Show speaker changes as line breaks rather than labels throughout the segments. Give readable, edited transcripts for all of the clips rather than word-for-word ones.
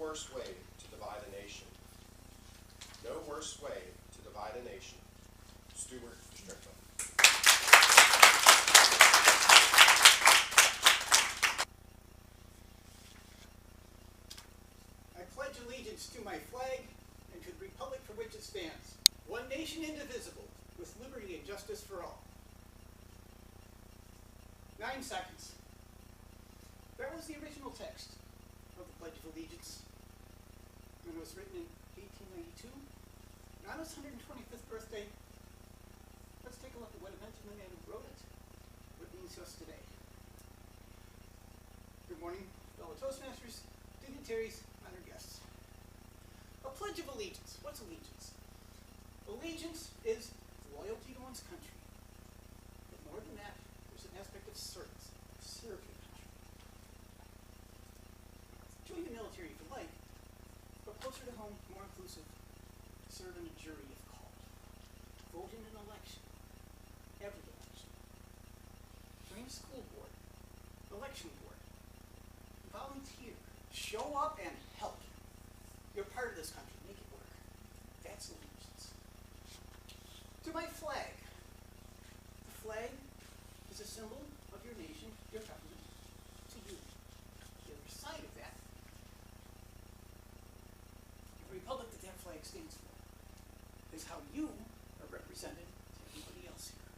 worse way to divide a nation. No worse way to divide a nation. Stuart Strickland.
I pledge allegiance to my flag and to the republic for which it stands, one nation indivisible, with liberty and justice for all. 9 seconds. That was the original text of the Pledge of Allegiance. And it was written in 1892. And on his 125th birthday, let's take a look at what it meant to the man who wrote it, what it means to us today. Good morning, fellow Toastmasters, dignitaries, honored guests. A Pledge of Allegiance. What's allegiance? Allegiance is loyalty to one's country. But more than that, there's an aspect of service. Serve your country. Join the military if you like, but closer to home, more inclusive, serve in a jury if called. Vote in an election. Every election. Join a school board. Election board. Volunteer. Show up and help. You're part of this country. Make it work. That's allegiance. To my flag. The flag is a symbol of your nation, your government, to you. The other side of that, the republic that that flag stands for, is how you are represented to everybody else here.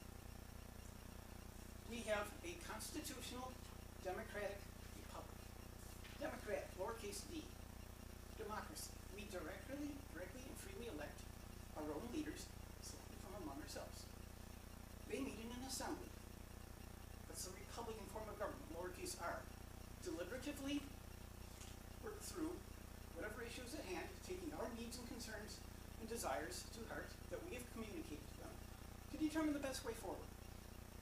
We have a constitutional, democratic republic. Democratic, lowercase d. Democracy. We directly and freely elect our own leaders, selected from among ourselves. They meet in an assembly. That's the Republican form of government, lowercase r. Deliberatively work through whatever issues at hand, taking our needs and concerns and desires to heart that we have communicated to them to determine the best way forward.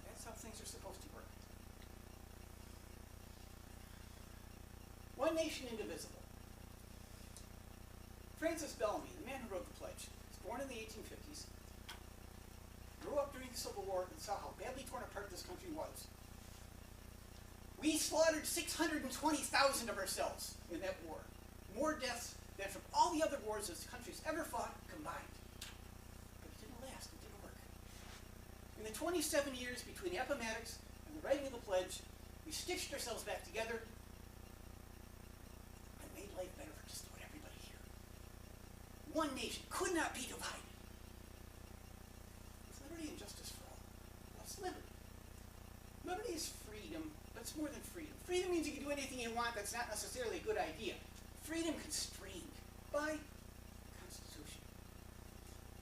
That's how things are supposed to work. One nation indivisible. Francis Bellamy, the man who wrote the pledge, was born in the 1850s, grew up during the Civil War, and saw how badly torn apart this country was. We slaughtered 620,000 of ourselves in that war. More deaths than from all the other wars this country's ever fought combined. But it didn't last, it didn't work. In the 27 years between the Appomattox and the writing of the pledge, we stitched ourselves back together and made life better for just about everybody here. One nation could not be divided. With liberty and justice for all. What's liberty? Liberty is freedom, but it's more than freedom. Freedom means you can do anything you want. That's not necessarily a good idea. Freedom constrained by the Constitution.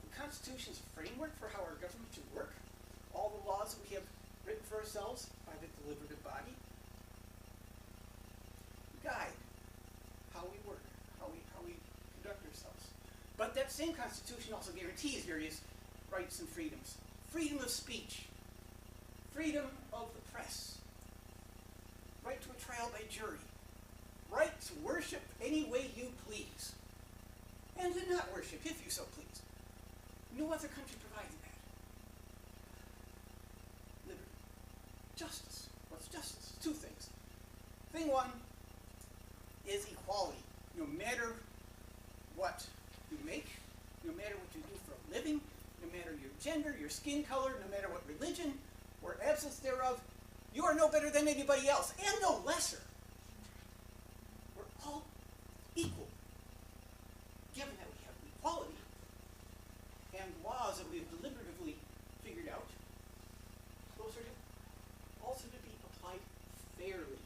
The Constitution is a framework for how our government should work. All the laws that we have written for ourselves by the deliberative body guide how we work, how we conduct ourselves. But that same Constitution also guarantees various rights and freedoms. Freedom of speech, freedom of the press, right to a trial by jury, right to worship any way you please, and to not worship if you so please. No other country provides that. Liberty. Justice. What's justice? 2 things. Thing 1 is equality. No matter what you make, no matter what you do for a living, no matter your gender, your skin color, no matter what religion or absence thereof, you are no better than anybody else, and no lesser. We're all equal. Given that we have equality and laws that we have deliberatively figured out, those are also to be applied fairly.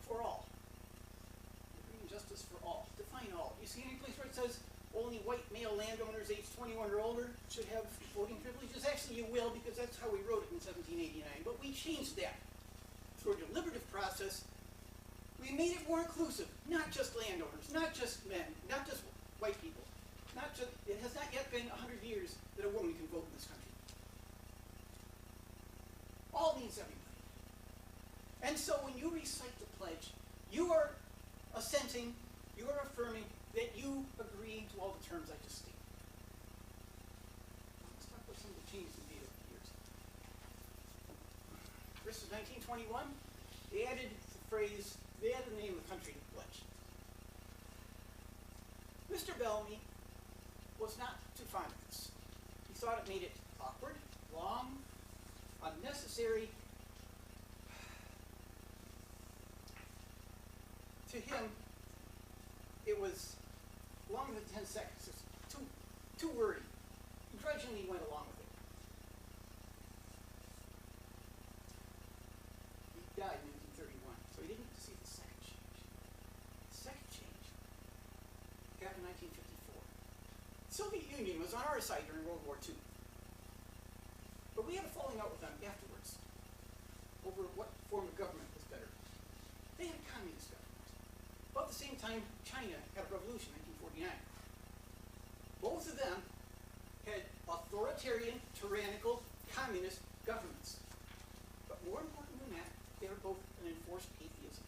For all. Liberty and justice for all. Define all. You see any place where it says only white male landowners aged 21 or older should have voting privileges? Actually, you will, because that's how we wrote it in 1789. But we changed that through a deliberative process. We made it more inclusive. Not just landowners, not just men, not just white people. It has not yet been 100 years that a woman can vote in this country. All means everybody. And so when you recite the pledge, you are assenting, you are affirming that you agree to all the terms I just stated. Let's talk about some of the changes we made over the years. This is 1921. they added the phrase, they added the name of the country to the pledge. Mr. Bellamy was not too fond of this. He thought it made it awkward, long, unnecessary. To him, it was longer than 10 seconds. It's too wordy. He grudgingly went along with it. He died in 1931, so he didn't get to see the second change. The second change happened in 1954. The Soviet Union was on our side during World War II. But we had a falling out with them afterwards over what form of government was better. They had a communist government. About the same time, China had a revolution in 1949. Both of them had authoritarian, tyrannical, communist governments. But more important than that, they were both an enforced atheism.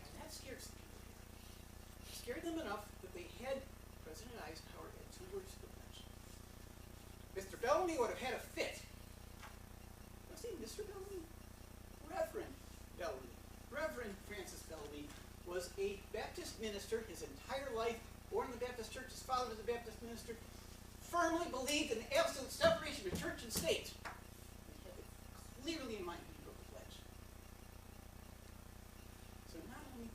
And that scared some people here. It scared them enough that they had, President Eisenhower had 2 words to the pledge. Mr. Bellamy would have had a fit. Now say Mr. Bellamy? Reverend Bellamy. Reverend Francis Bellamy was a Baptist minister his entire life, born in the Baptist church, his father was a Baptist minister, firmly believed in the absolute separation of church and state. And had it clearly in mind when he wrote the pledge. So not only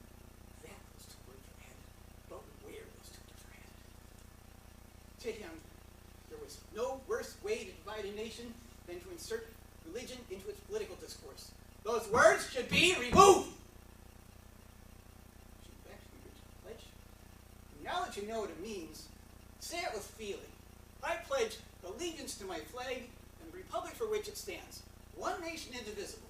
that those 2 words were added, but where those 2 words were added. To him, there was no worse way to divide a nation than to insert religion into its political discourse. Those words should be removed. Now that you know what it means, say it with feeling. I pledge allegiance to my flag and the republic for which it stands, one nation indivisible,